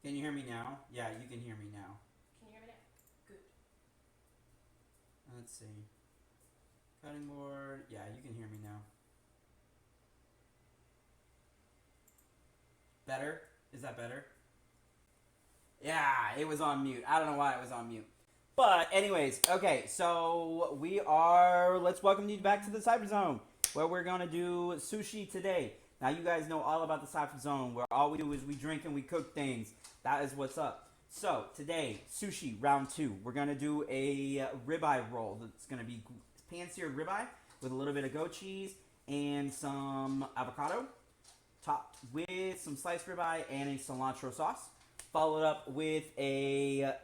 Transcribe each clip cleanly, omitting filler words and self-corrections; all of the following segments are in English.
Can you hear me now? Yeah, you can hear me now. Can you hear me now? Good. Let's see. Cutting board. Yeah, you can hear me now. Better? Is that better? Yeah, it was on mute. I don't know why it was on mute. But anyways, okay, so let's welcome you back to the Cyber Zone, where we're gonna do sushi today. Now you guys know all about the Cyber Zone, where all we do is we drink and we cook things. That is what's up. So today, sushi round two. We're gonna do a ribeye roll. That's gonna be pan-seared ribeye with a little bit of goat cheese and some avocado, topped with some sliced ribeye and a cilantro sauce. Followed up with a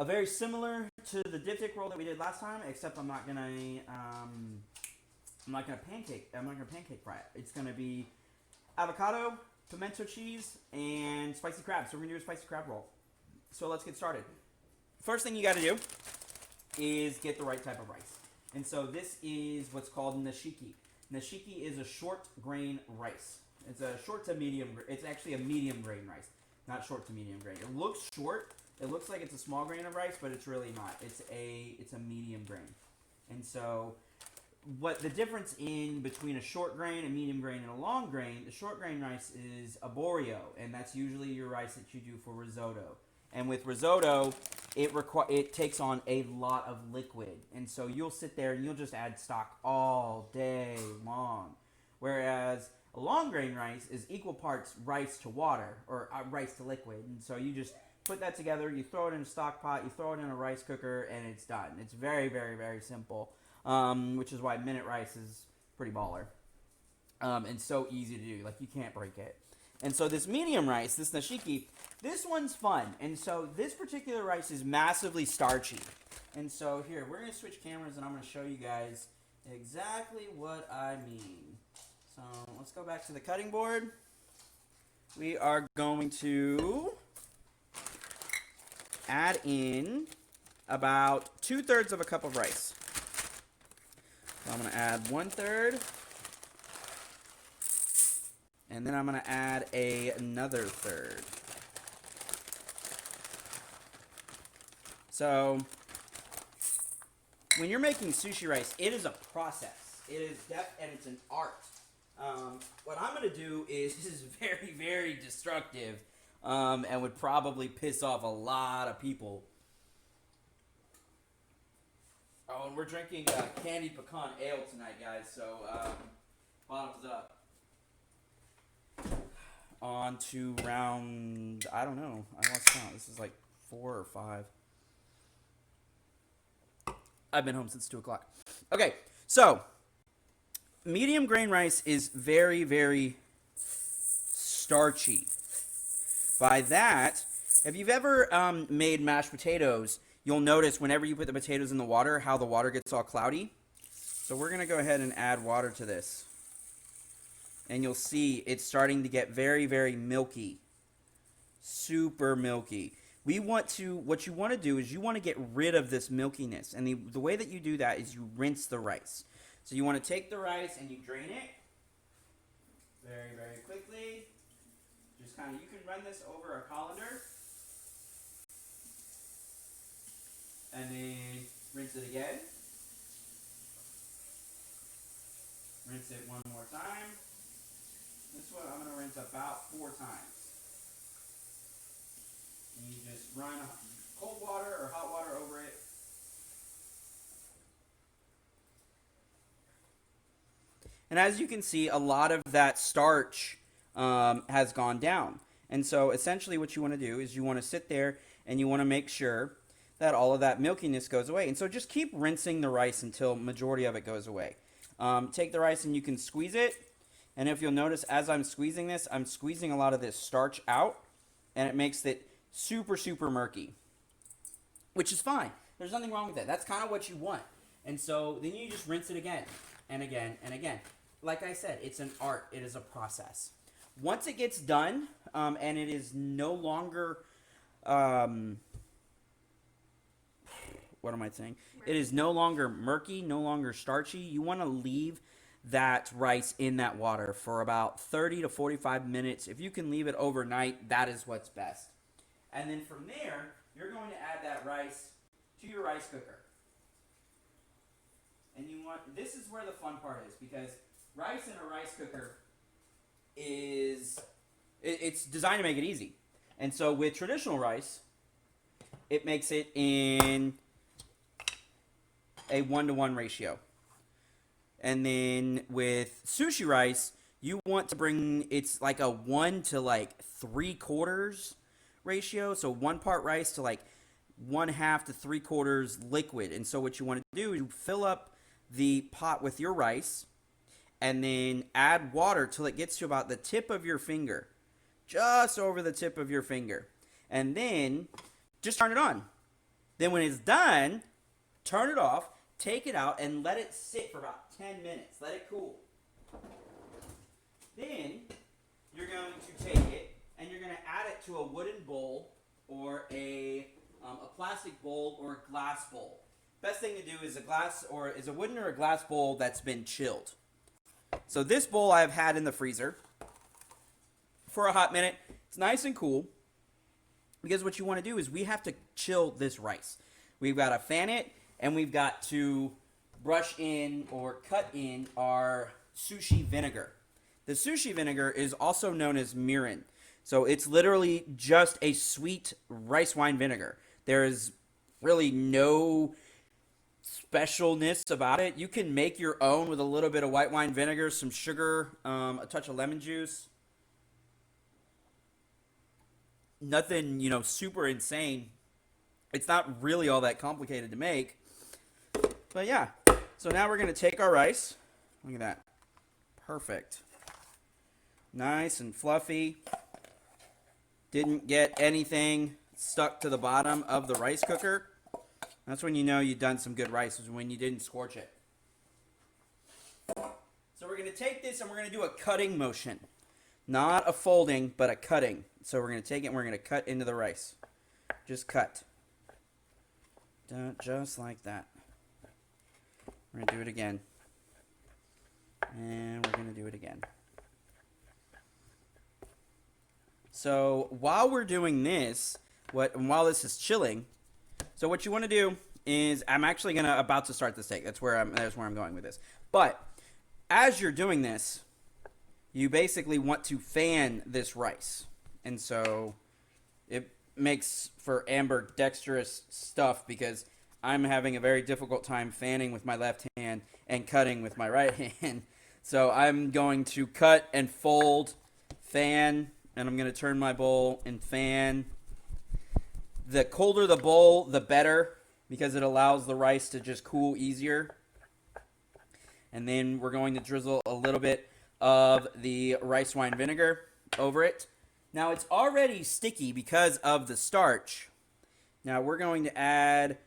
very similar to the diptych roll that we did last time, except I'm not gonna pancake fry it. It's gonna be avocado, pimento cheese, and spicy crab. So we're gonna do a spicy crab roll. So let's get started. First thing you gotta do is get the right type of rice. And so this is what's called nashiki. Nashiki is a short grain rice. It's a short to medium. It's actually a medium grain rice, not short to medium grain. It looks short. It looks like it's a small grain of rice, but it's really not. It's a medium grain. And so what the difference in between a short grain, a medium grain, and a long grain, the short grain rice is arborio, and that's usually your rice that you do for risotto. And with risotto, it takes on a lot of liquid, and so you'll sit there and you'll just add stock all day long. Whereas a long grain rice is equal parts rice to water or rice to liquid, and so you just put that together, you throw it in a stock pot, you throw it in a rice cooker, and it's done. It's very, very, very simple, which is why minute rice is pretty baller, and so easy to do. Like, you can't break it. And so this medium rice, this nashiki, this one's fun. And so this particular rice is massively starchy. And so here, we're going to switch cameras, and I'm going to show you guys exactly what I mean. So let's go back to the cutting board. We are going to add in about 2/3 of a cup of rice. So I'm going to add 1/3. And then I'm going to add another third. So when you're making sushi rice, it is a process. It is and it's an art. What I'm going to do is, this is very, very destructive, and would probably piss off a lot of people. Oh, and we're drinking candied pecan ale tonight, guys, so bottoms up. On to round, I don't know, I lost count. This is like 4 or 5. I've been home since 2 o'clock. Okay, so medium grain rice is very, very starchy. By that, if you've ever made mashed potatoes, you'll notice whenever you put the potatoes in the water, how the water gets all cloudy. So we're going to go ahead and add water to this. And you'll see it's starting to get very, very milky. Super milky. What you want to do is you want to get rid of this milkiness. And the way that you do that is you rinse the rice. So you want to take the rice and you drain it very, very quickly. Just kind of, you can run this over a colander. And then rinse it again. Rinse it one more time. This one I'm going to rinse about 4 times. And you just run cold water or hot water over it. And as you can see, a lot of that starch has gone down. And so essentially what you want to do is you want to sit there and you want to make sure that all of that milkiness goes away. And so just keep rinsing the rice until majority of it goes away. Take the rice and you can squeeze it. And if you'll notice, as I'm squeezing this, I'm squeezing a lot of this starch out, and it makes it super, super murky, which is fine. There's nothing wrong with that. That's kind of what you want. And so then you just rinse it again and again and again. Like I said, it's an art. It is a process. Once it gets done, and it is no longer, what am I saying? It is no longer murky, no longer starchy. You want to leave that rice in that water for about 30 to 45 minutes. If you can leave it overnight, that is what's best. And then from there, you're going to add that rice to your rice cooker. And this is where the fun part is, because rice in a rice cooker it's designed to make it easy. And so with traditional rice, it makes it in a 1-to-1 ratio. And then with sushi rice, you want to bring, it's like a 1 to like 3/4 ratio. So 1 part rice to like 1/2 to 3/4 liquid. And so what you want to do is fill up the pot with your rice and then add water till it gets to about the tip of your finger. Just over the tip of your finger. And then just turn it on. Then when it's done, turn it off, take it out, and let it sit for about 10 minutes. Let it cool. Then you're going to take it and you're going to add it to a wooden bowl or a plastic bowl or a glass bowl. Best thing to do is a wooden or a glass bowl that's been chilled. So this bowl I've had in the freezer for a hot minute. It's nice and cool because what you want to do is we have to chill this rice. We've got to fan it and we've got to brush in or cut in our sushi vinegar. The sushi vinegar is also known as mirin. So it's literally just a sweet rice wine vinegar. There is really no specialness about it. You can make your own with a little bit of white wine vinegar, some sugar, a touch of lemon juice. Nothing, super insane. It's not really all that complicated to make. But yeah, so now we're going to take our rice. Look at that. Perfect. Nice and fluffy. Didn't get anything stuck to the bottom of the rice cooker. That's when you know you've done some good rice, is when you didn't scorch it. So we're going to take this and we're going to do a cutting motion. Not a folding, but a cutting. So we're going to take it and we're going to cut into the rice. Just cut. Just like that. We're going to do it again. And we're going to do it again. So while we're doing this, while this is chilling, so what you want to do is, I'm actually about to start the steak. That's where I'm going with this. But as you're doing this, you basically want to fan this rice. And so it makes for ambidextrous stuff because I'm having a very difficult time fanning with my left hand and cutting with my right hand. So I'm going to cut and fold, fan, and I'm going to turn my bowl and fan. The colder the bowl, the better, because it allows the rice to just cool easier. And then we're going to drizzle a little bit of the rice wine vinegar over it. Now it's already sticky because of the starch. Now we're going to add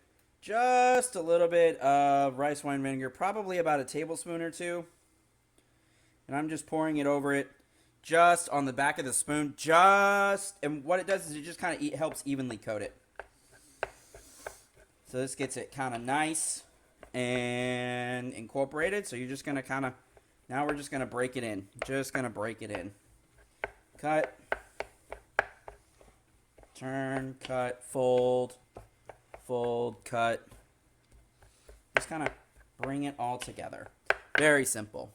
just a little bit of rice wine vinegar, probably about a tablespoon or two. And I'm just pouring it over it just on the back of the spoon. And what it does is it just kind of helps evenly coat it. So this gets it kind of nice and incorporated. So you're just going to now we're just going to break it in. Just going to break it in. Cut. Turn, cut, fold, cut. Just kind of bring it all together. Very simple.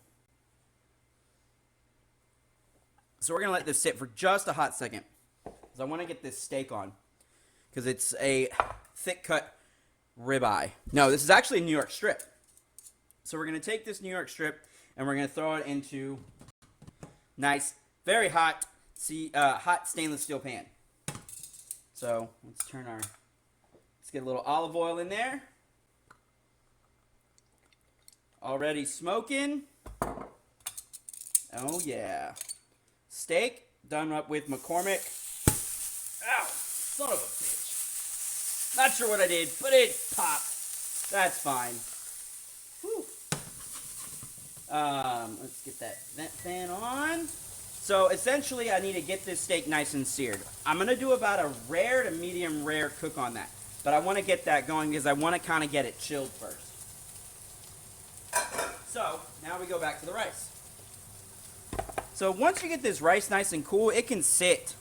So we're going to let this sit for just a hot second, because I want to get this steak on, because it's a thick cut ribeye. No, this is actually a New York strip. So we're going to take this New York strip and we're going to throw it into nice, very hot, hot stainless steel pan. So let's get a little olive oil in there. Already smoking. Oh yeah. Steak done up with McCormick. Ow, son of a bitch. Not sure what I did, but it popped. That's fine. Whew. Let's get that vent fan on. So essentially I need to get this steak nice and seared. I'm going to do about a rare to medium rare cook on that. But I want to get that going because I want to kind of get it chilled first. So now we go back to the rice. So once you get this rice nice and cool, it can sit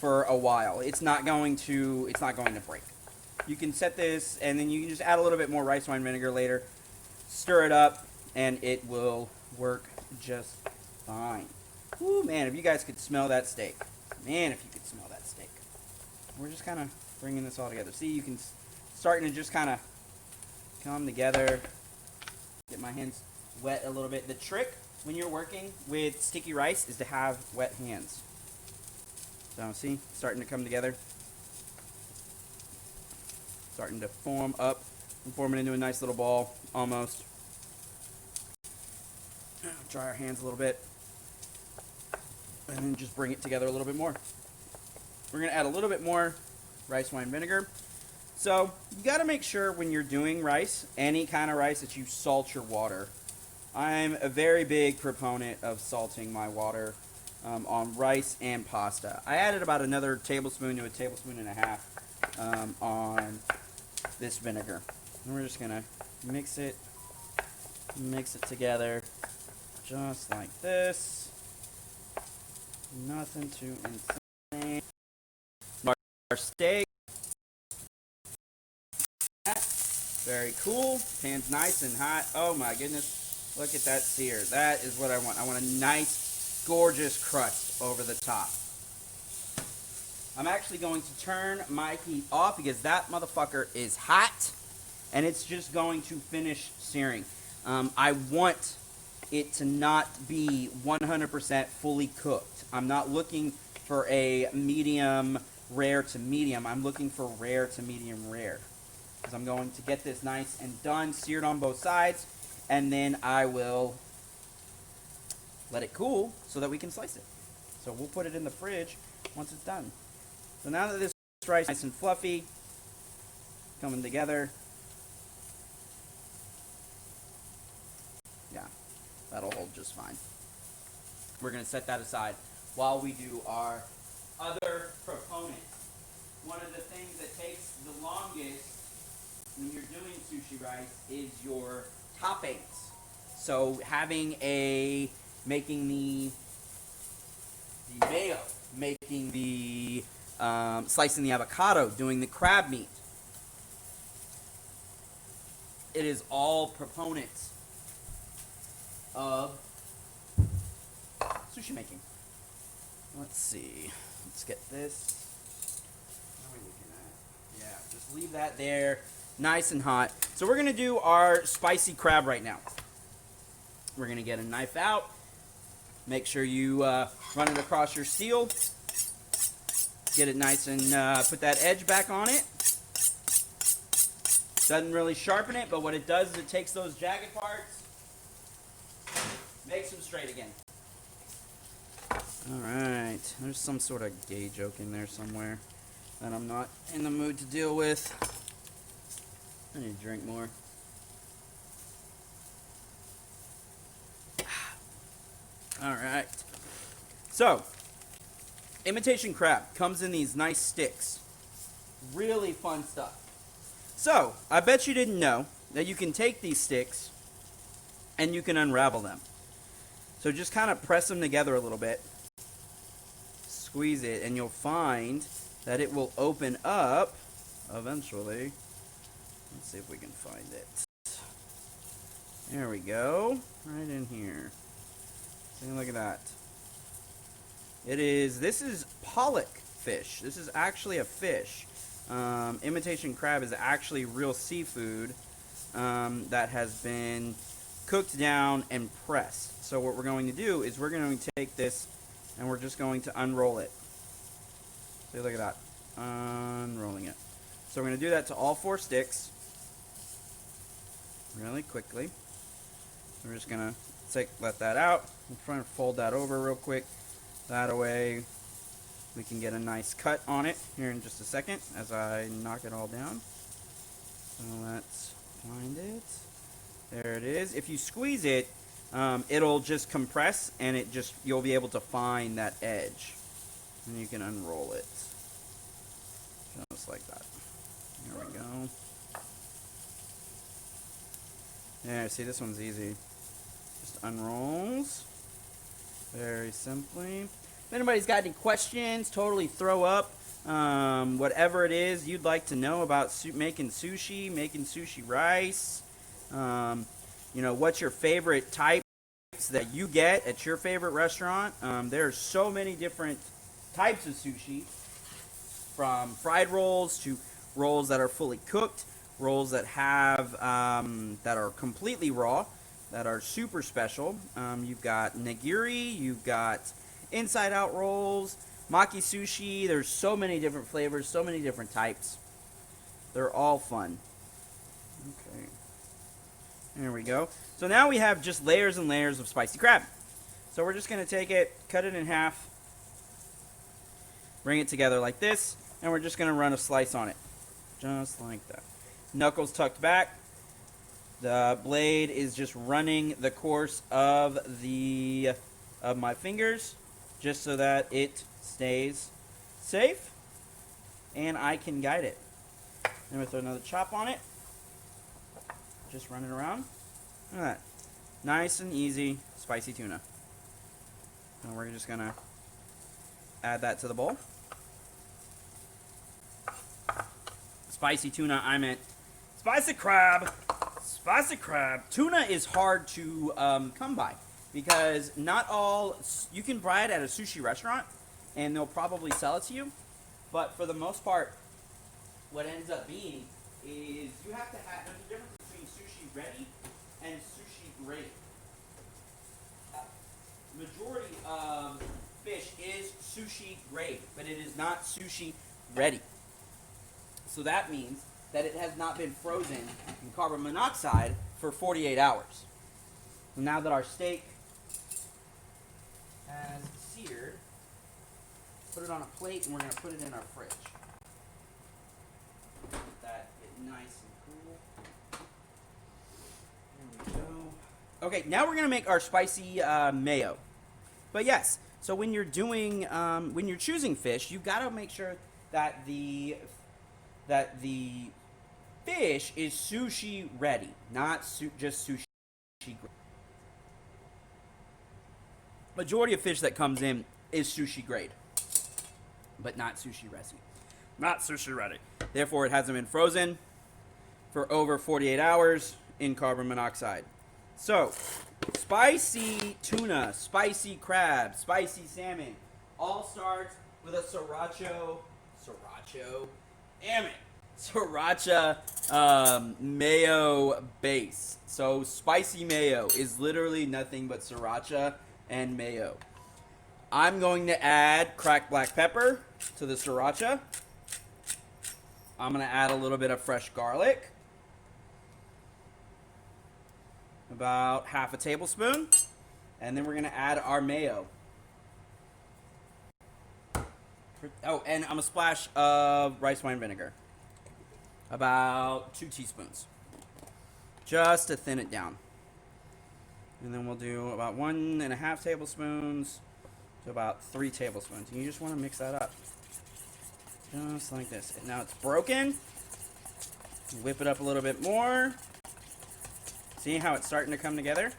for a while. It's not going to break. You can set this, and then you can just add a little bit more rice wine vinegar later. Stir it up, and it will work just fine. Woo, man, if you guys could smell that steak. Man, if you could smell that steak. We're just kind of bringing this all together. See, you can starting to just kind of come together. Get my hands wet a little bit. The trick when you're working with sticky rice is to have wet hands. So, see, starting to come together. Starting to form up and form it into a nice little ball, almost. Dry our hands a little bit. And then just bring it together a little bit more. We're going to add a little bit more rice wine vinegar. So, you got to make sure when you're doing rice, any kind of rice, that you salt your water. I'm a very big proponent of salting my water on rice and pasta. I added about another tablespoon to a tablespoon and a half on this vinegar. And we're just going to mix it together just like this. Nothing too insane. Our steak. Very cool. Pan's nice and hot. Oh my goodness. Look at that sear. That is what I want. I want a nice, gorgeous crust over the top. I'm actually going to turn my heat off because that motherfucker is hot. And it's just going to finish searing. I want it to not be 100% fully cooked. I'm not looking for a medium rare to medium. I'm looking for rare to medium rare. Because I'm going to get this nice and done, seared on both sides, and then I will let it cool so that we can slice it. So we'll put it in the fridge once it's done. So now that this rice is nice and fluffy, coming together, yeah, that'll hold just fine. We're going to set that aside while we do our other proponent. One of the things that takes the longest when you're doing sushi rice is your toppings. So making the mayo, making the slicing the avocado, doing the crab meat. It is all proponents of sushi making. Let's see. Let's get this. What are we looking at? Yeah, just leave that there. Nice and hot. So we're going to do our spicy crab right now. We're going to get a knife out. Make sure you run it across your steel. Get it nice and put that edge back on it. Doesn't really sharpen it, but what it does is it takes those jagged parts, makes them straight again. Alright, there's some sort of gay joke in there somewhere that I'm not in the mood to deal with. I need to drink more. Alright. So, imitation crab comes in these nice sticks. Really fun stuff. So, I bet you didn't know that you can take these sticks and you can unravel them. So just kind of press them together a little bit. Squeeze it and you'll find that it will open up eventually. Let's see if we can find it. There we go. Right in here. See, look at that. This is pollock fish. This is actually a fish. Imitation crab is actually real seafood that has been cooked down and pressed. So what we're going to do is we're going to take this and we're just going to unroll it. See, look at that. Unrolling it. So we're going to do that to all 4 sticks really quickly. We're just going to let that out. I'm trying to fold that over real quick. That way we can get a nice cut on it here in just a second as I knock it all down. So let's find it. There it is. If you squeeze it, it'll just compress and you'll be able to find that edge. And you can unroll it. Just like that. There we go. Yeah, see, this one's easy. Just unrolls very simply. If anybody's got any questions, totally throw up whatever it is you'd like to know about making sushi rice. What's your favorite types that you get at your favorite restaurant? There's so many different types of sushi, from fried rolls to rolls that are fully cooked, rolls that have that are completely raw, that are super special. You've got nigiri, you've got inside out rolls, maki sushi. There's so many different flavors, so many different types. They're all fun. Okay. There we go. So now we have just layers and layers of spicy crab. So we're just going to take it, cut it in half, bring it together like this, and we're just going to run a slice on it. Just like that. Knuckles tucked back. The blade is just running the course of my fingers, just so that it stays safe and I can guide it. Then we throw another chop on it. Just run it around. Look at that. Nice and easy spicy tuna. And we're just gonna add that to the bowl. Spicy tuna, I meant spicy crab. Spicy crab. Tuna is hard to come by because not all, you can buy it at a sushi restaurant and they'll probably sell it to you, but for the most part, what ends up being is you have to have, there's a difference between sushi ready and sushi grade. Majority of fish is sushi grade, but it is not sushi ready. So that means that it has not been frozen in carbon monoxide for 48 hours. And now that our steak has seared, put it on a plate and we're going to put it in our fridge. Get that nice and cool. There we go. Okay, now we're going to make our spicy mayo. But yes, so when you're doing, when you're choosing fish, you've got to make sure that the fish is sushi ready, not just sushi grade. Majority of fish that comes in is sushi grade, but not sushi ready. Not sushi ready. Therefore, it hasn't been frozen for over 48 hours in carbon monoxide. So, spicy tuna, spicy crab, spicy salmon, all starts with a sriracha, damn it, sriracha mayo base. So spicy mayo is literally nothing but sriracha and mayo. I'm going to add cracked black pepper to the sriracha. I'm going to add a little bit of fresh garlic. About half a tablespoon. And then we're going to add our mayo. Oh, and I'm going to splash of rice wine vinegar. About 2 teaspoons. Just to thin it down. And then we'll do about 1.5 tablespoons to about 3 tablespoons. And you just want to mix that up. Just like this. Now it's broken. Whip it up a little bit more. See how it's starting to come together?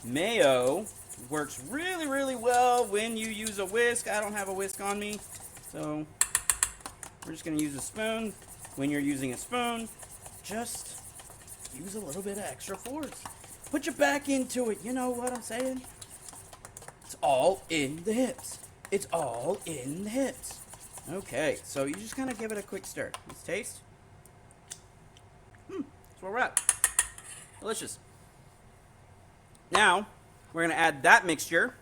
Mayo works really, really well when you use a whisk. I don't have a whisk on me, so we're just going to use a spoon. When you're using a spoon, just use a little bit of extra force. Put your back into it. You know what I'm saying? It's all in the hips. It's all in the hips. Okay, so you just kind of give it a quick stir. Let's taste. That's where we're at. Delicious. Now, we're going to add that mixture,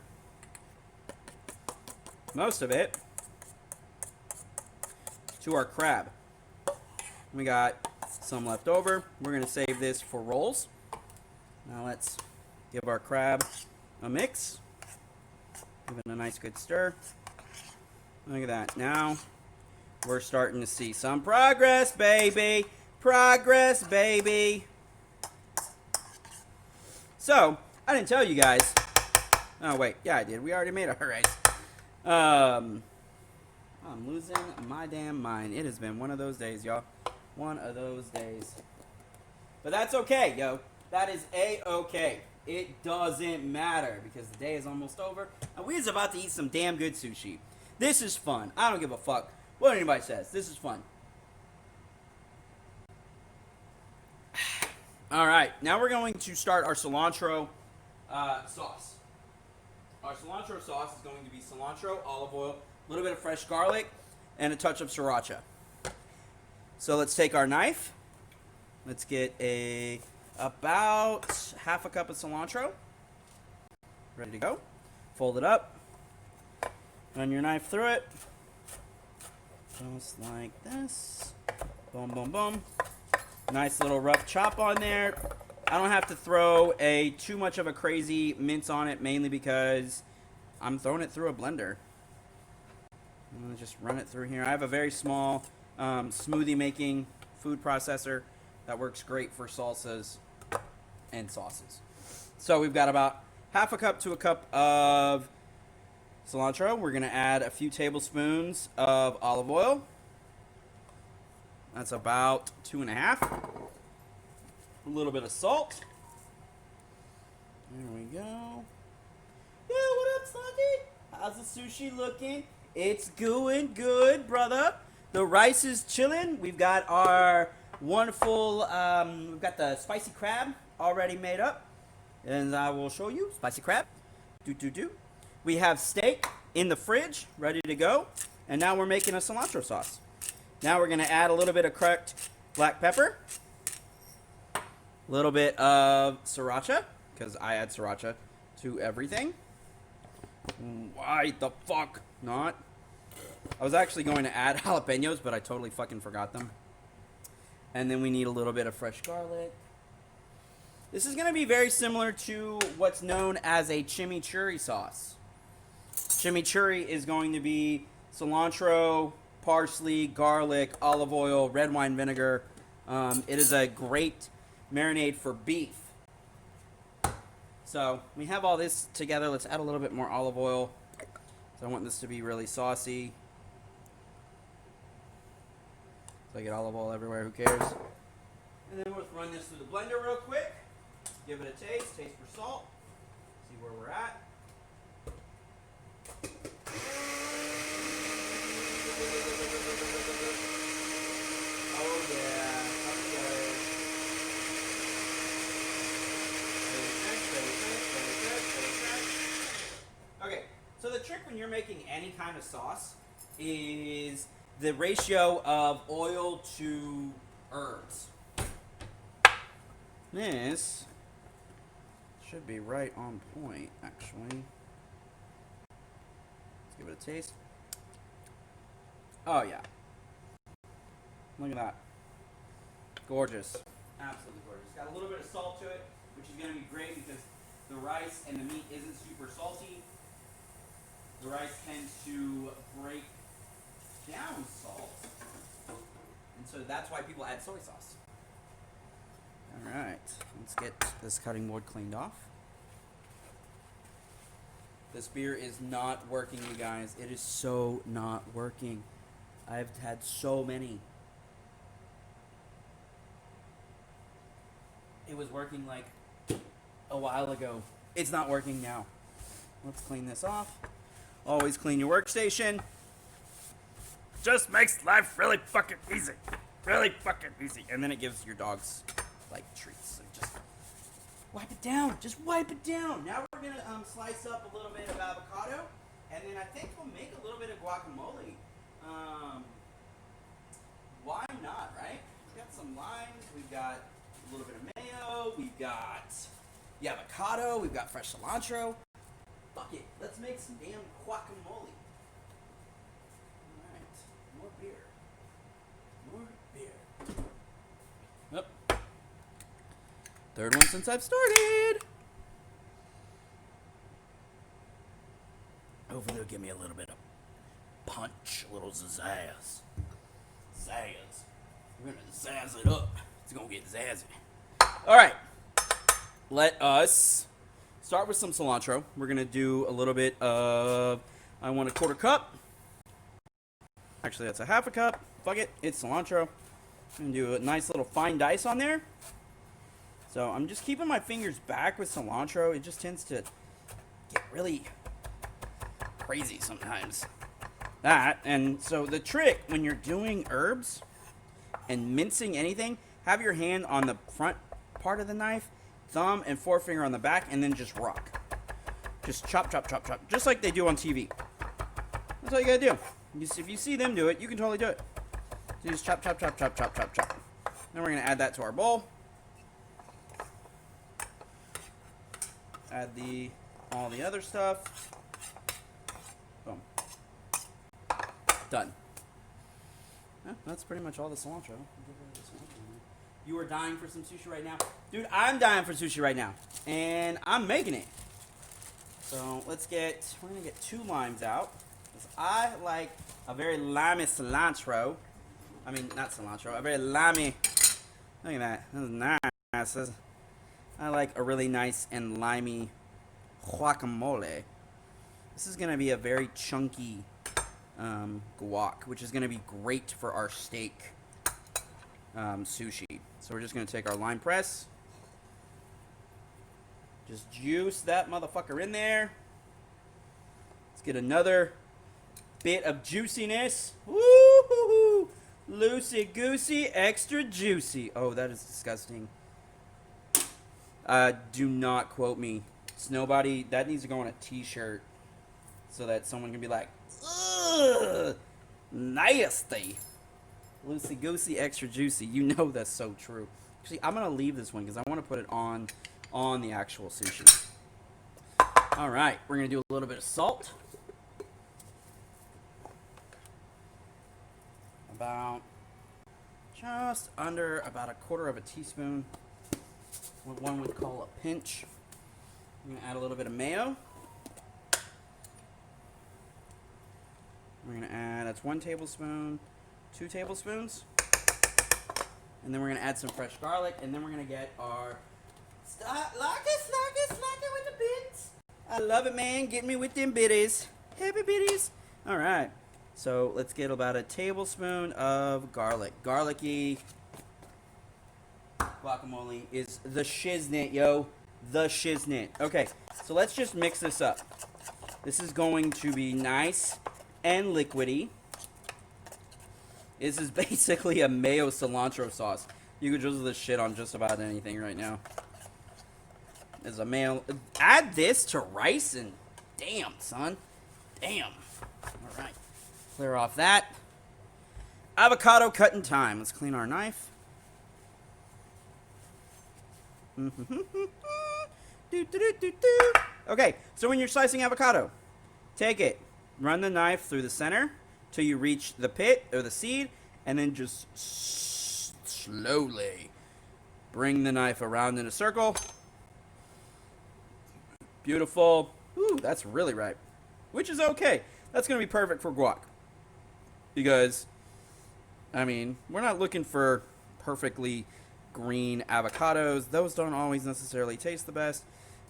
most of it, to our crab. We got some left over. We're going to save this for rolls. Now let's give our crab a mix. Give it a nice good stir. Look at that. Now we're starting to see some progress, baby. Progress, baby. So, I didn't tell you guys. Oh, wait. Yeah, I did. We already made our rice. I'm losing my damn mind. It has been one of those days, y'all. One of those days. But that's okay, yo. That is A-okay. It doesn't matter because the day is almost over and we're just about to eat some damn good sushi. This is fun. I don't give a fuck what anybody says. This is fun. All right, now we're going to start our cilantro sauce. Our cilantro sauce is going to be cilantro, olive oil, a little bit of fresh garlic, and a touch of sriracha. So let's take our knife. Let's get about half a cup of cilantro. Ready to go. Fold it up. Run your knife through it. Just like this. Boom, boom, boom. Nice little rough chop on there. I don't have to throw too much of a crazy mince on it, mainly because I'm throwing it through a blender. I'm going to just run it through here. I have a very small smoothie making food processor that works great for salsas and sauces. So we've got about half a cup to a cup of cilantro. We're going to add a few tablespoons of olive oil. That's about 2.5. A little bit of salt. There we go. Yeah, what up, Sluggy? How's the sushi looking? It's going good, brother. The rice is chilling. We've got our wonderful, we've got the spicy crab already made up. And I will show you. Spicy crab. Do. We have steak in the fridge, ready to go. And now we're making a cilantro sauce. Now we're going to add a little bit of cracked black pepper. A little bit of sriracha, because I add sriracha to everything. Why the fuck not? I was actually going to add jalapenos, but I totally fucking forgot them. And then we need a little bit of fresh garlic. This is going to be very similar to what's known as a chimichurri sauce. Chimichurri is going to be cilantro, parsley, garlic, olive oil, red wine vinegar. It is a great marinade for beef. So we have all this together. Let's add a little bit more olive oil. So I want this to be really saucy. So I get olive oil everywhere, who cares? And then we'll run this through the blender real quick. Give it a taste for salt. See where we're at. Oh yeah, up it goes. Okay, so the trick when you're making any kind of sauce is the ratio of oil to herbs. This should be right on point, actually. Let's give it a taste. Oh, yeah. Look at that. Gorgeous. Absolutely gorgeous. Got a little bit of salt to it, which is going to be great because the rice and the meat isn't super salty. The rice tends to break down salt. And so that's why people add soy sauce. Alright, let's get this cutting board cleaned off. This beer is not working, you guys. It is so not working. I've had so many. It was working like a while ago. It's not working now. Let's clean this off. Always clean your workstation. Just makes life really fucking easy. Really fucking easy. And then it gives your dogs like treats. So just wipe it down. Just wipe it down. Now we're gonna slice up a little bit of avocado, and then I think we'll make a little bit of guacamole. Why not, right? We've got some limes. We've got a little bit of mayo. We've got the avocado. We've got fresh cilantro. Fuck it. Let's make some damn guacamole. All right. More beer. More beer. Yep. Third one since I've started. Hopefully they'll give me a little bit of punch, a little zazz. Zazz. We're gonna zazz it up. It's gonna get zazzy. Alright. Let us start with some cilantro. We're gonna do a little bit of, I want a 1/4 cup. Actually, that's a 1/2 cup. Fuck it. It's cilantro. I'm gonna do a nice little fine dice on there. So I'm just keeping my fingers back with cilantro. It just tends to get really crazy sometimes. That, and so the trick when you're doing herbs and mincing anything, have your hand on the front part of the knife, thumb and forefinger on the back, and then just rock. Just chop, chop, chop, chop, just like they do on TV. That's all you gotta do. If you see them do it, you can totally do it. So you just chop, chop, chop, chop, chop, chop, chop. Then we're gonna add that to our bowl. Add all the other stuff. Boom. Done. Yeah, that's pretty much all the cilantro. You are dying for some sushi right now? Dude, I'm dying for sushi right now. And I'm making it. So we're gonna get 2 limes out. Because I like a very limey cilantro. I mean, not cilantro, a very limey. Look at that. That was nice. I like a really nice and limey guacamole. This is going to be a very chunky guac, which is going to be great for our steak sushi. So we're just going to take our lime press. Just juice that motherfucker in there. Let's get another bit of juiciness. Woo-hoo-hoo! Loosey-goosey, extra juicy. Oh, that is disgusting. Do not quote me. It's nobody. That needs to go on a t-shirt so that someone can be like, ugh, nasty. Loosey goosey, extra juicy. You know that's so true. Actually, I'm gonna leave this one because I want to put it on the actual sushi. All right, we're gonna do a little bit of salt. About just under about 1/4 teaspoon. What one would call a pinch. I'm going to add a little bit of mayo. We're going to add, that's 1 tablespoon, 2 tablespoons. And then we're going to add some fresh garlic. And then we're going to get our, lock it with the bits. I love it, man. Get me with them bitties. Happy bitties. All right. So let's get about a tablespoon of garlic. Garlicky guacamole is the shiznit, yo. The shiznit. Okay, so let's just mix this up. This is going to be nice and liquidy. This is basically a mayo cilantro sauce. You could drizzle this shit on just about anything right now. There's a mayo. Add this to rice and damn, son. Damn. All right. Clear off that. Avocado cutting time. Let's clean our knife. Okay, so when you're slicing avocado, take it, run the knife through the center till you reach the pit or the seed, and then just slowly bring the knife around in a circle. Beautiful. Ooh, that's really ripe, which is okay. That's going to be perfect for guac because, I mean, we're not looking for perfectly green avocados. Those don't always necessarily taste the best.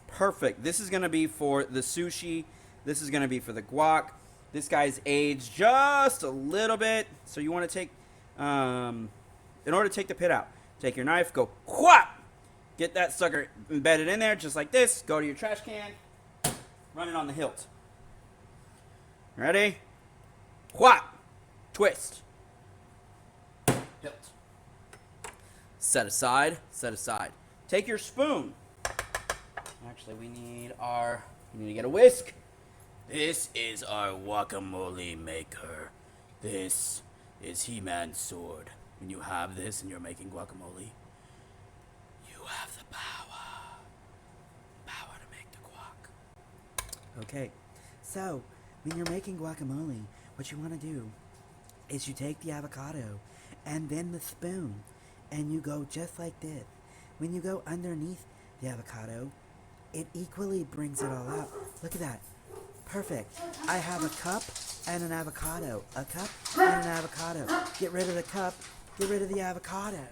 Perfect. This is going to be for the sushi. This is going to be for the guac. This guy's aged just a little bit. So you want to take, in order to take the pit out, take your knife, go whop, get that sucker embedded in there just like this. Go to your trash can, run it on the hilt. Ready? Whop, twist, hilt. Set aside, set aside. Take your spoon. Actually, we need to get a whisk. This is our guacamole maker. This is He-Man's sword. When you have this and you're making guacamole, you have the power. Power to make the guac. Okay, so when you're making guacamole, what you want to do is you take the avocado and then the spoon and you go just like this. When you go underneath the avocado, it equally brings it all out. Look at that. Perfect. I have a cup and an avocado. A cup and an avocado. Get rid of the cup. Get rid of the avocado.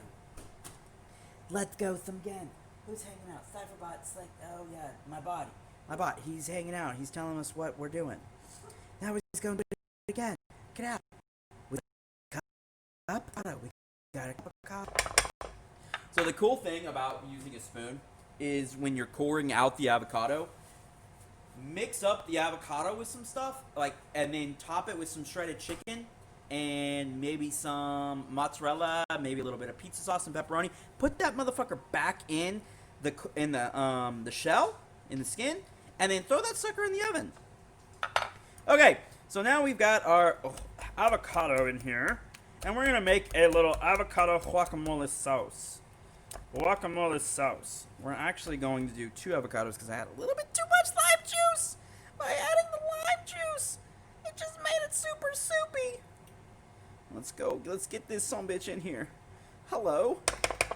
Let's go some again. Who's hanging out? Cypherbot, Slick. Oh, yeah. My bot. My bot. He's hanging out. He's telling us what we're doing. Now we're just going to do it again. Get out. We got a cup. We got a cup. So the cool thing about using a spoon is when you're coring out the avocado, mix up the avocado with some stuff, and then top it with some shredded chicken and maybe some mozzarella, maybe a little bit of pizza sauce and pepperoni. Put that motherfucker back in the shell, in the skin, and then throw that sucker in the oven. Okay, so now we've got our avocado in here, and we're gonna make a little avocado guacamole sauce. We're actually going to do 2 avocados because I had a little bit too much lime juice. By adding the lime juice, it just made it super soupy. Let's go. Let's get this sumbitch in here. Hello.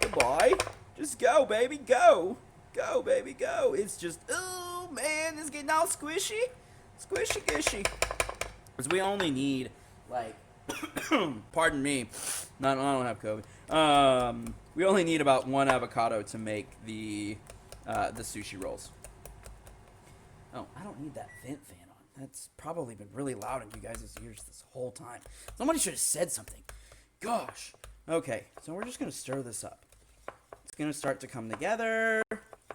Goodbye. Just go, baby. Go. Go, baby. Go. It's just, oh, man. It's getting all squishy. Squishy, gushy. Because we only need, pardon me. I don't have COVID. We only need about 1 avocado to make the sushi rolls. Oh, I don't need that vent fan on. That's probably been really loud in you guys' ears this whole time. Somebody should have said something. Gosh. Okay, so we're just going to stir this up. It's going to start to come together.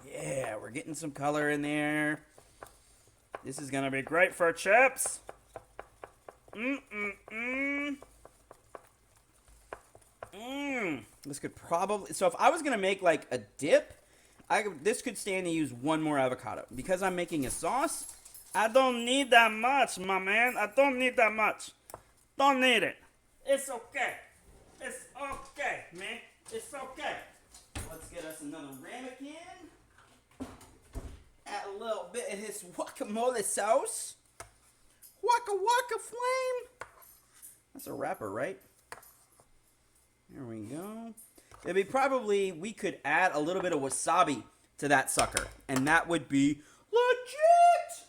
Yeah, we're getting some color in there. This is going to be great for chips. This could probably... So if I was going to make, a dip, this could stand to use 1 more avocado. Because I'm making a sauce, I don't need that much, my man. I don't need that much. Don't need it. It's okay. It's okay, man. It's okay. Let's get us another ramekin. Add a little bit of his guacamole sauce. Waka waka flame. That's a wrapper, right? There we go. It'd be probably, we could add a little bit of wasabi to that sucker. And that would be legit!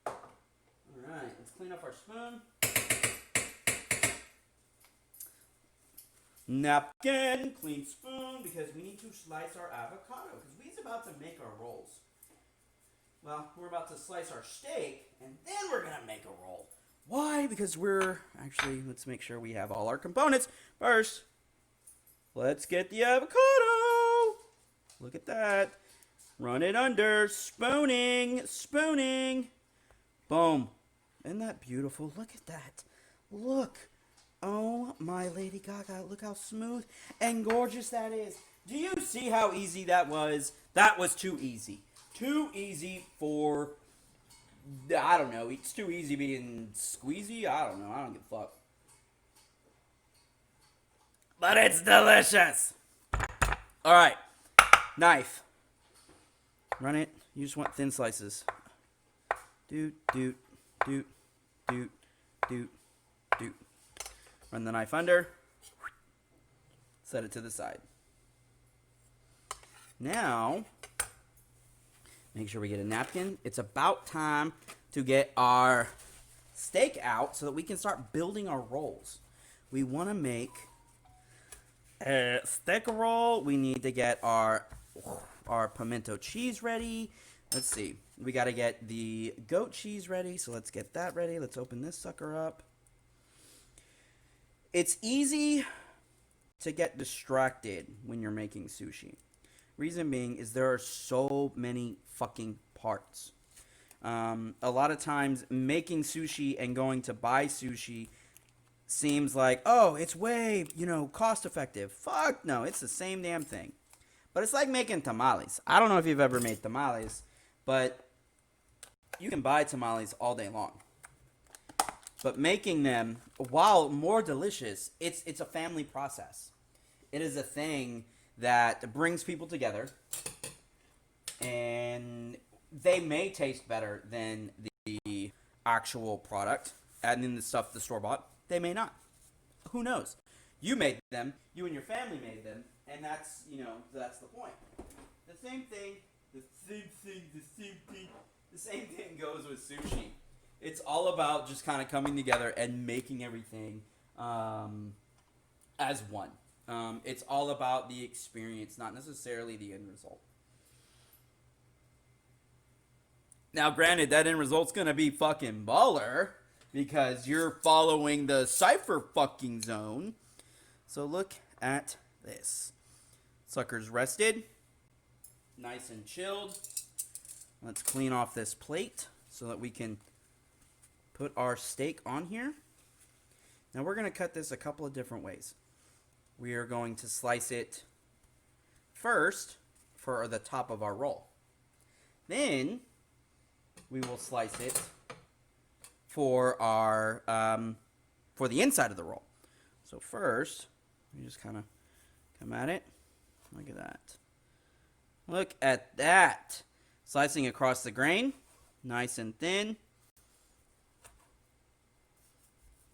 Alright, let's clean up our spoon. Napkin, clean spoon, because we need to slice our avocado. Because we're about to make our rolls. Well, we're about to slice our steak, and then we're going to make a roll. Why? Because let's make sure we have all our components. First, let's get the avocado. Look at that. Run it under. Spooning. Boom. Isn't that beautiful? Look at that. Look. Oh, my Lady Gaga. Look how smooth and gorgeous that is. Do you see how easy that was? That was too easy. Too easy for... I don't know. It's too easy being squeezy. I don't know. I don't give a fuck. But it's delicious. All right. Knife. Run it. You just want thin slices. Doot. Run the knife under. Set it to the side. Now, make sure we get a napkin. It's about time to get our steak out so that we can start building our rolls. We want to make a steak roll. We need to get our pimento cheese ready. Let's see. We got to get the goat cheese ready, so let's get that ready. Let's open this sucker up. It's easy to get distracted when you're making sushi. Reason being is there are so many fucking parts. A lot of times making sushi and going to buy sushi seems like, oh, it's way, cost effective. Fuck no, it's the same damn thing. But it's like making tamales. I don't know if you've ever made tamales, but you can buy tamales all day long. But making them, while more delicious, it's a family process. It is a thing that brings people together, and they may taste better than the actual product, and then the stuff the store bought. They may not. Who knows? You made them. You and your family made them, and that's the point. The same thing goes with sushi. It's all about just kind of coming together and making everything as one. It's all about the experience, not necessarily the end result. Now, granted, that end result's gonna be fucking baller because you're following the cipher fucking zone. So look at this. Sucker's rested. Nice and chilled. Let's clean off this plate so that we can put our steak on here. Now we're going to cut this a couple of different ways. We are going to slice it first for the top of our roll. Then we will slice it for our for the inside of the roll. So first, we just kind of come at it. Look at that. Look at that. Slicing across the grain, nice and thin.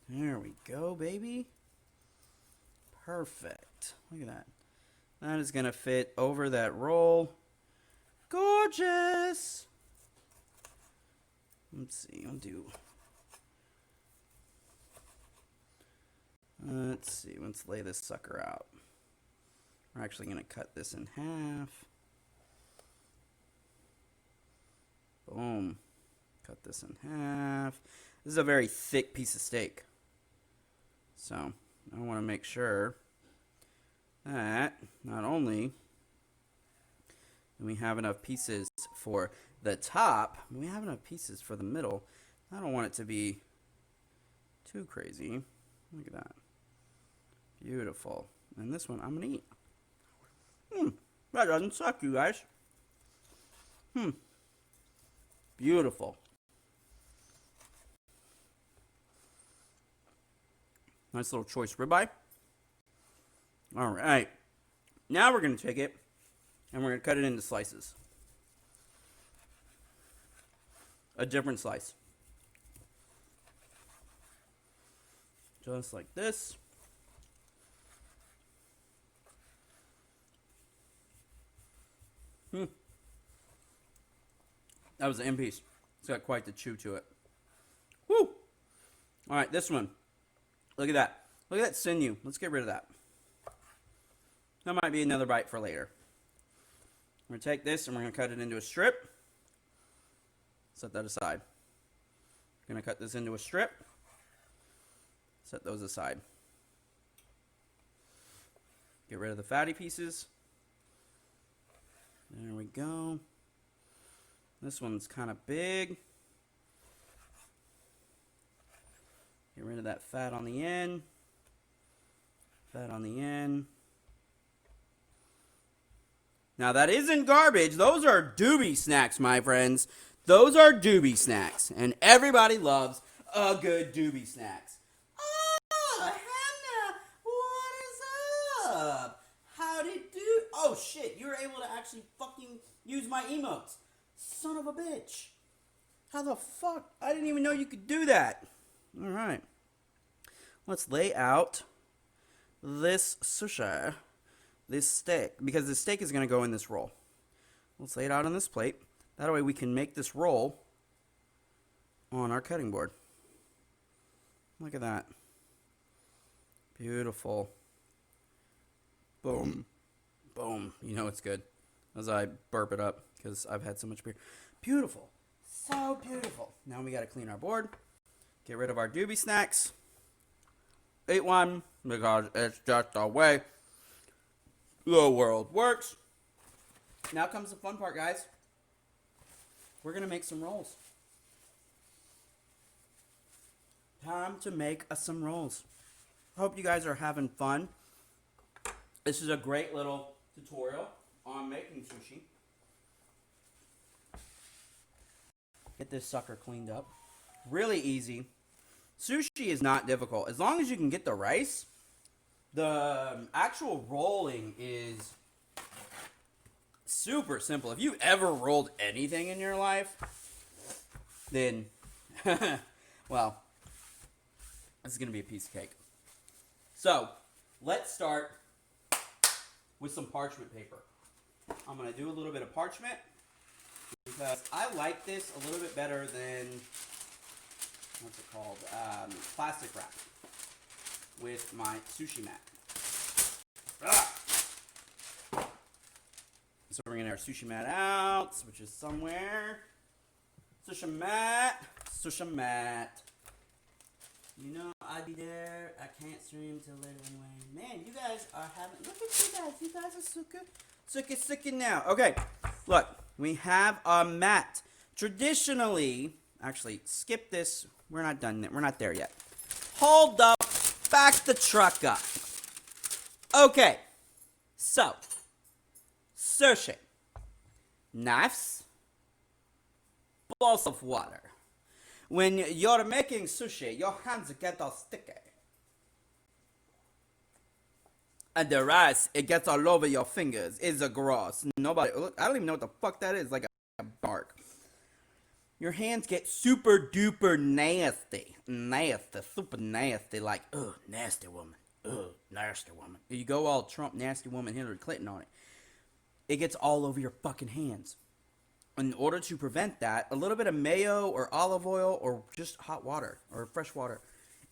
There we go, baby. Perfect. Look at that. That is going to fit over that roll. Gorgeous. Let's see. Let's lay this sucker out. We're actually going to cut this in half. Boom. Cut this in half. This is a very thick piece of steak. So, I want to make sure that not only do we have enough pieces for the top, we have enough pieces for the middle. I don't want it to be too crazy. Look at that. Beautiful. And this one I'm going to eat. That doesn't suck, you guys. Beautiful. Nice little choice ribeye. All right. Now we're going to take it and we're going to cut it into slices. A different slice. Just like this. That was the end piece. It's got quite the chew to it. Woo! All right, this one. Look at that. Look at that sinew. Let's get rid of that. That might be another bite for later. We're going to take this and we're going to cut it into a strip. Set that aside. We're going to cut this into a strip. Set those aside. Get rid of the fatty pieces. There we go. This one's kind of big. Get rid of that fat on the end. Fat on the end. Now that isn't garbage. Those are doobie snacks, my friends. Those are doobie snacks. And everybody loves a good doobie snacks. Oh, Hannah, what is up? How'd it do? Oh, shit. You were able to actually fucking use my emotes. Son of a bitch. How the fuck? I didn't even know you could do that. All right. Let's lay out this sushi, this steak, because the steak is going to go in this roll. Let's lay it out on this plate. That way we can make this roll on our cutting board. Look at that. Beautiful. Boom. Boom. You know it's good as I burp it up because I've had so much beer. Beautiful. So beautiful. Now we got to clean our board. Get rid of our doobie snacks. Eat one because it's just the way the world works. Now comes the fun part, guys. We're going to make some rolls. Time to make us some rolls. I hope you guys are having fun. This is a great little tutorial on making sushi. Get this sucker cleaned up. Really easy. Sushi is not difficult. As long as you can get the rice, the actual rolling is super simple. If you've ever rolled anything in your life, then, well, this is going to be a piece of cake. So, let's start with some parchment paper. I'm going to do a little bit of parchment because I like this a little bit better than, what's it called, plastic wrap with my sushi mat. So we're going to get our sushi mat out, which is somewhere. Sushi mat. Sushi mat. You know, I'd be there. I can't stream till later anyway. Man, you guys are having. Look at you guys. You guys are so good. Suki now. Okay, look. We have a mat. Traditionally, actually, skip this. We're not done. We're not there yet. Hold up. Back the truck up. Okay. So, sushi. Knives. Bowls of water. When you're making sushi, your hands get all sticky. And the rice, it gets all over your fingers. It's a gross. Nobody, I don't even know what the fuck that is. Like a bark. Your hands get super duper nasty. Nasty. Super nasty. Like, ugh, nasty woman. Ugh, nasty woman. You go all Trump, nasty woman, Hillary Clinton on it. It gets all over your fucking hands. In order to prevent that, a little bit of mayo or olive oil or just hot water or fresh water.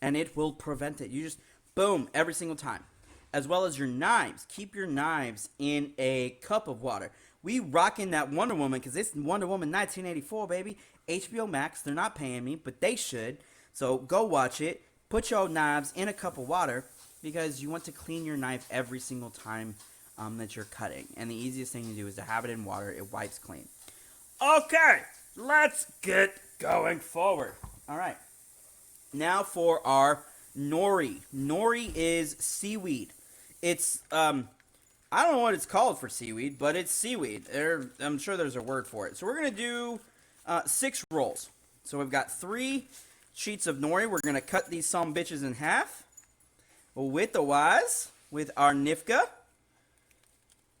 And it will prevent it. You just, boom, every single time. As well as your knives. Keep your knives in a cup of water. We rocking that Wonder Woman because it's Wonder Woman 1984, baby. HBO Max, they're not paying me, but they should. So go watch it. Put your knives in a cup of water because you want to clean your knife every single time that you're cutting. And the easiest thing to do is to have it in water. It wipes clean. Okay, let's get going forward. All right. Now for our nori. Nori is seaweed. It's, I don't know what it's called for seaweed, but it's seaweed. I'm sure there's a word for it. So we're going to do 6 rolls. So we've got 3 sheets of nori. We're going to cut these some bitches in half with our nifka.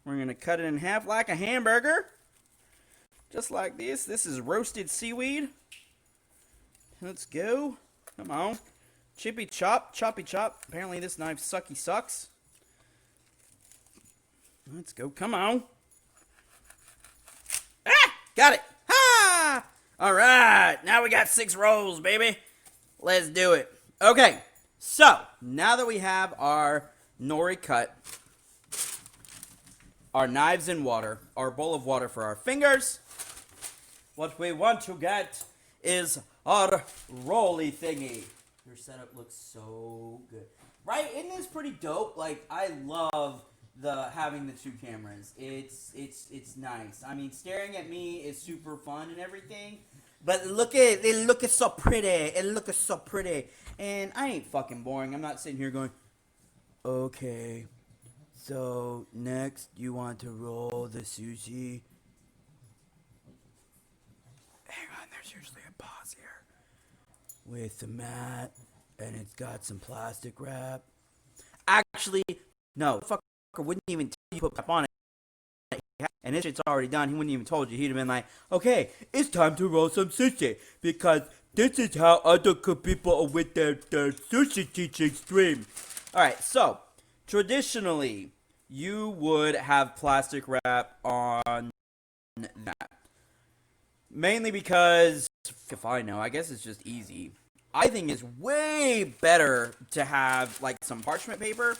We're going to cut it in half like a hamburger. Just like this. This is roasted seaweed. Let's go. Come on. Chippy chop. Choppy chop. Apparently this knife sucks. Let's go. Come on. Ah! Got it. Ha! All right. Now we got 6 rolls, baby. Let's do it. Okay. So, now that we have our nori cut, our knives in water, our bowl of water for our fingers, what we want to get is our rolly thingy. Your setup looks so good. Right? Isn't this pretty dope? Like, I love having the 2 cameras. It's nice. I mean, staring at me is super fun and everything. But look at it looking so pretty. It looking so pretty. And I ain't fucking boring. I'm not sitting here going, okay, so next you want to roll the sushi. Hang on, there's usually a pause here. With the mat, and it's got some plastic wrap. Actually, no, fucker wouldn't even tell you to put wrap on it. And this shit's already done. He wouldn't even told you. He'd have been like, okay, it's time to roll some sushi. Because this is how other people with their sushi teaching stream. Alright, so, traditionally, you would have plastic wrap on that. Mainly because, if I know, I guess it's just easy. I think it's way better to have, like, some parchment paper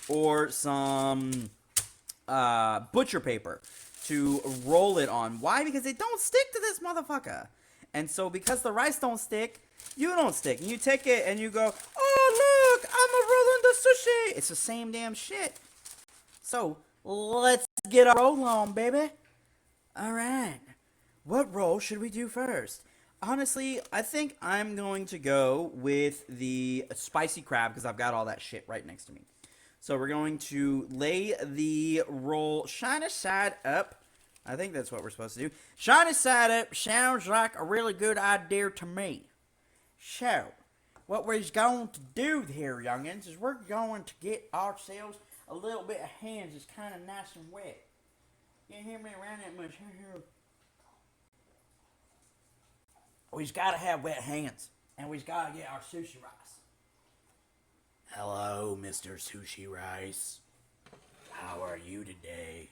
or some butcher paper to roll it on. Why? Because it don't stick to this motherfucker. And so because the rice don't stick, you don't stick. And you take it and you go, oh, look, I'm a rolling the sushi. It's the same damn shit. So let's get our roll on, baby. All right. What roll should we do first? Honestly, I think I'm going to go with the spicy crab because I've got all that shit right next to me. So we're going to lay the roll shiny side up. I think that's what we're supposed to do. Shiny side up sounds like a really good idea to me. So, what we're going to do here, youngins, is we're going to get ourselves a little bit of hands that's kind of nice and wet. You can't hear me around that much. We've got to have wet hands. And we've got to get our sushi rice. Hello, Mr. Sushi Rice. How are you today?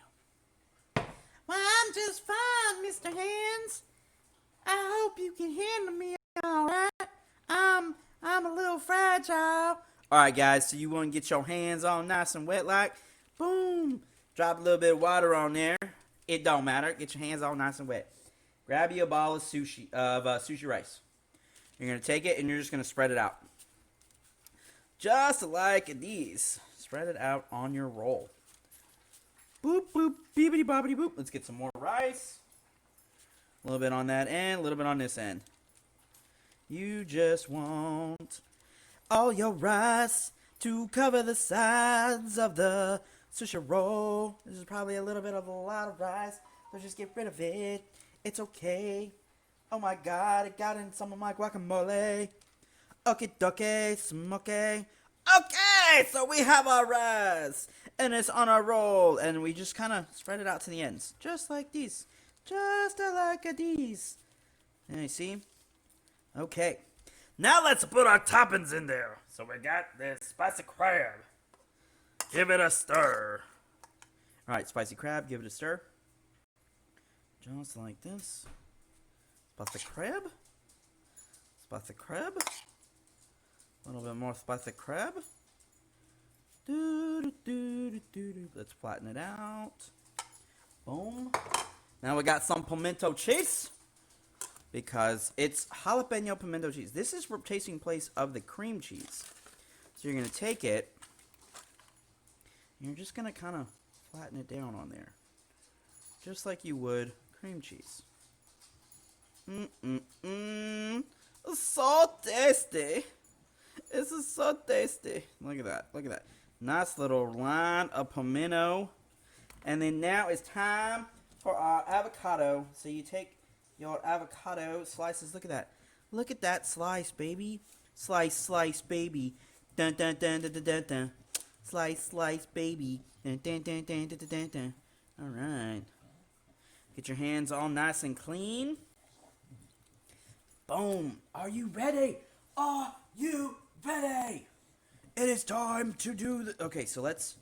Well, I'm just fine, Mr. Hands. I hope you can handle me all right. I'm a little fragile. All right, guys, so you want to get your hands all nice and wet like? Boom. Drop a little bit of water on there. It don't matter. Get your hands all nice and wet. Grab you a ball of sushi rice. You're going to take it and you're just going to spread it out. Just like these. Spread it out on your roll. Boop, boop, beepity boppity boop. Let's get some more rice. A little bit on that end, a little bit on this end. You just want all your rice to cover the sides of the sushi roll. This is probably a little bit of a lot of rice, so just get rid of it. It's okay. Oh my god, it got in some of my guacamole. Okie dokie, smoky. Okay, so we have our rice, and it's on our roll, and we just kind of spread it out to the ends, just like these. Just like these. And you see? Okay. Now let's put our toppings in there. So we got this spicy crab. Give it a stir. Alright, spicy crab, give it a stir. Just like this. Spicy crab. Spicy crab. A little bit more spicy crab. Let's flatten it out. Boom. Now we got some pimento cheese. Because it's jalapeno pimento cheese. This is taking place of the cream cheese. So you're going to take it. And you're just going to kind of flatten it down on there. Just like you would cream cheese. It's so tasty. This is so tasty. Look at that. Look at that. Nice little line of pimento. And then now it's time for our avocado. So you take your avocado slices. Look at that. Look at that slice, baby. Slice, slice, baby. Dun dun dun dun dun dun dun. Slice, slice, baby. Dun dun dun dun dun dun dun. All right. Get your hands all nice and clean. Boom. Are you ready? Are you ready? It is time to do the... Okay, so let's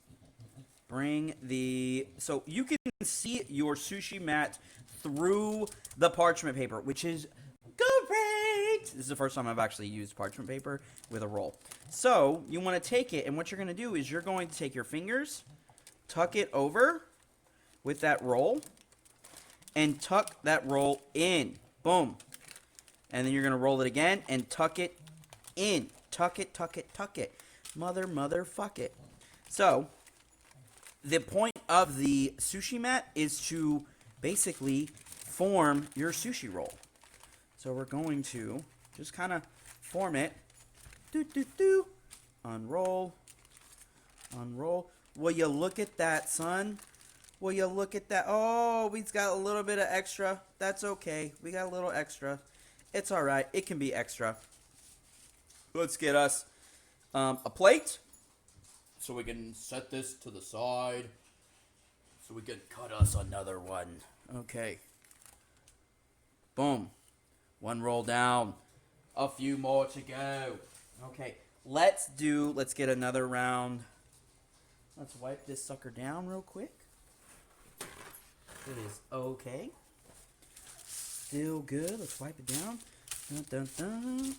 bring the... So you can see your sushi mat through the parchment paper, which is great. This is the first time I've actually used parchment paper with a roll. So you want to take it, and what you're going to do is you're going to take your fingers, tuck it over with that roll, and tuck that roll in. Boom. And then you're going to roll it again and tuck it in. Tuck it, tuck it, tuck it. Motherfuck it. So the point of the sushi mat is to basically form your sushi roll. So we're going to just kind of form it. Unroll. Unroll. Will you look at that, son? Will you look at that? Oh, we've got a little bit of extra. That's okay. We got a little extra. It's all right. It can be extra. Let's get us a plate so we can set this to the side so we can cut us another one. Okay. Boom. One roll down. A few more to go. Okay. Let's get another round. Let's wipe this sucker down real quick. It is okay. Still good. Let's wipe it down. Dun, dun, dun.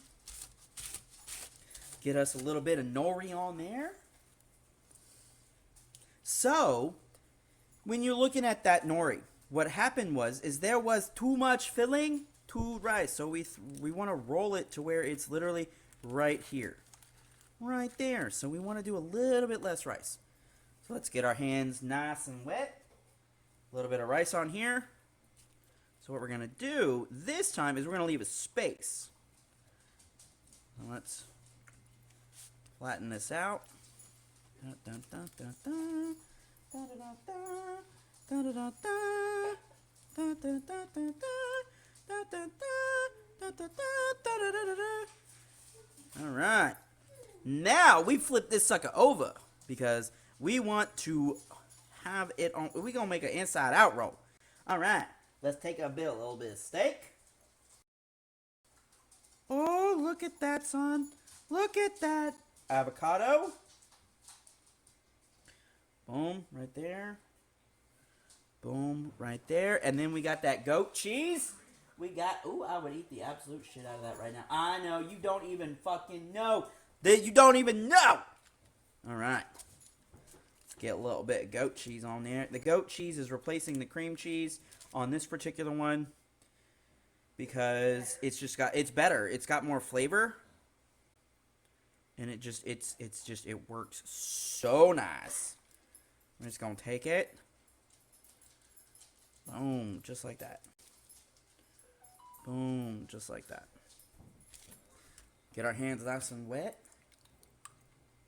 Get us a little bit of nori on there. So, when you're looking at that nori, what happened is there was too much filling, too rice. So we want to roll it to where it's literally right here. Right there. So we want to do a little bit less rice. So let's get our hands nice and wet. A little bit of rice on here. So what we're going to do this time is we're going to leave a space. Now let's flatten this out. All right. Now we flip this sucker over because we want to have it on. We're going to make an inside out roll. All right. Let's take a little bit of steak. Oh, look at that, son. Look at that. Avocado. Boom, right there. Boom, right there. And then we got that goat cheese. We got, ooh, I would eat the absolute shit out of that right now. I know, you don't even fucking know. You don't even know. All right. Let's get a little bit of goat cheese on there. The goat cheese is replacing the cream cheese on this particular one because it's better. It's got more flavor. and it works so nice. I'm just gonna take it, boom, just like that. Boom, just like that. Get our hands nice and wet.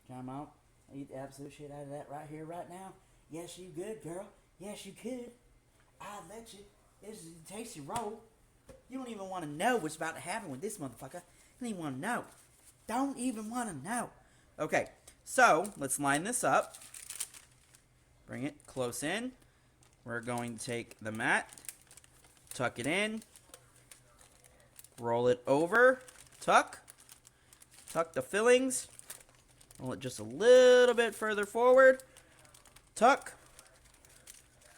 Come on, eat the absolute shit out of that right here, right now. Yes, you good, girl. Yes, you could. I'll let you. This is a tasty roll. You don't even want to know what's about to happen with this motherfucker. You don't even want to know. Don't even want to know. Okay, so let's line this up. Bring it close in. We're going to take the mat, tuck it in, roll it over, tuck the fillings, roll it just a little bit further forward, tuck,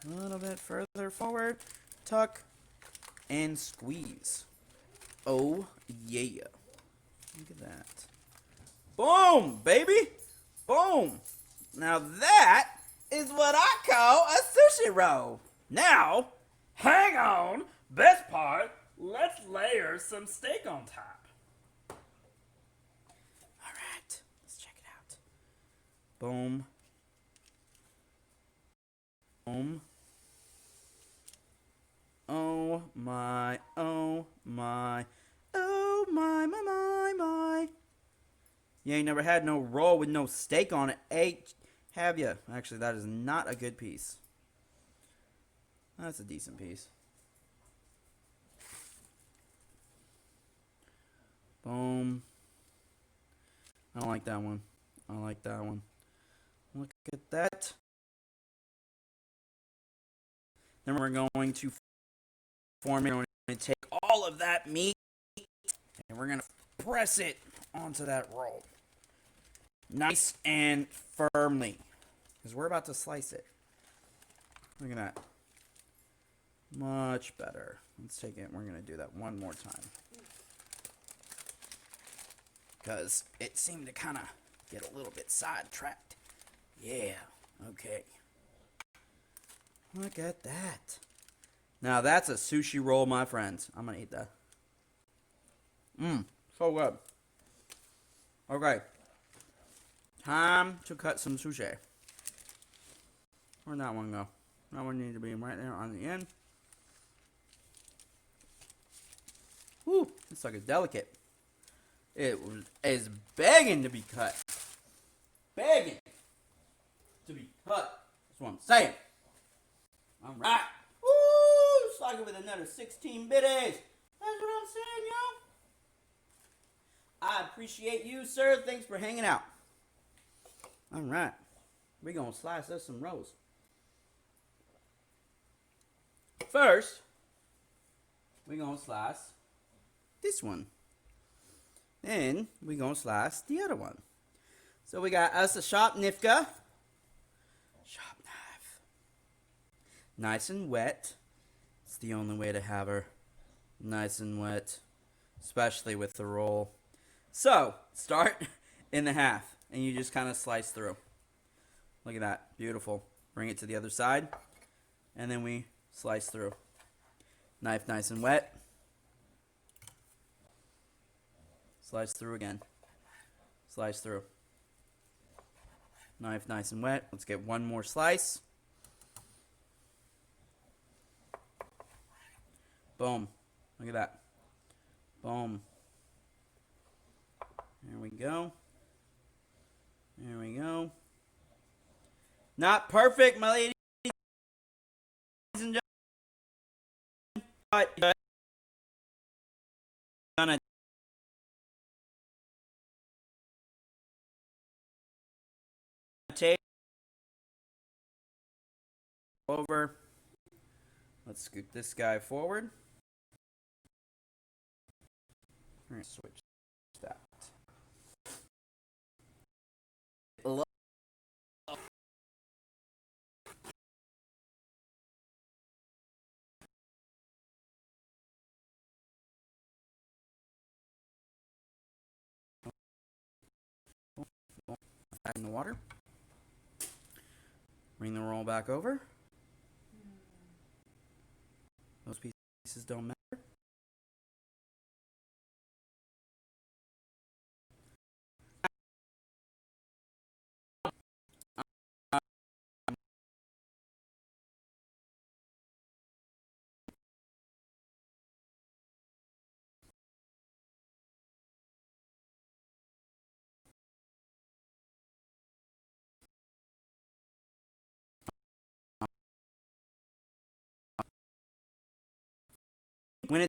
a little bit further forward, tuck, and squeeze. Oh yeah. Look at that. Boom, baby. Boom. Now that is what I call a sushi roll. Now, hang on. Best part, let's layer some steak on top. All right, let's check it out. Boom. Boom. Oh my, oh my, oh my, my, my, my. You ain't never had no roll with no steak on it, have you? Actually, that is not a good piece. That's a decent piece. Boom. I don't like that one. I like that one. Look at that. Then we're going to form it. We're going to take all of that meat and we're going to press it onto that roll. Nice and firmly. Because we're about to slice it. Look at that. Much better. Let's take it. We're going to do that one more time. Because it seemed to kind of get a little bit sidetracked. Yeah. Okay. Look at that. Now that's a sushi roll, my friends. I'm going to eat that. So good. Okay. Time to cut some sushi. Where'd that one go? That one needs to be right there on the end. Whew, it's like a delicate. It is begging to be cut. Begging to be cut. That's what I'm saying. All right. Woo! Slug it with another 16 bitties. That's what I'm saying, yo. I appreciate you, sir. Thanks for hanging out. All right. We're going to slice us some rolls. First, we're going to slice this one. Then we're going to slice the other one. So we got us a sharp nifka. Sharp knife. Nice and wet. It's the only way to have her nice and wet. Especially with the roll. So, start in the half. And you just kind of slice through. Look at that. Beautiful. Bring it to the other side. And then we slice through. Knife nice and wet. Slice through again. Slice through. Knife nice and wet. Let's get one more slice. Boom. Look at that. Boom. There we go. There we go. Not perfect, my ladies and gentlemen. But gonna take over. Let's scoot this guy forward. We're gonna switch that. Back in the water. Bring the roll back over. Those pieces don't matter. When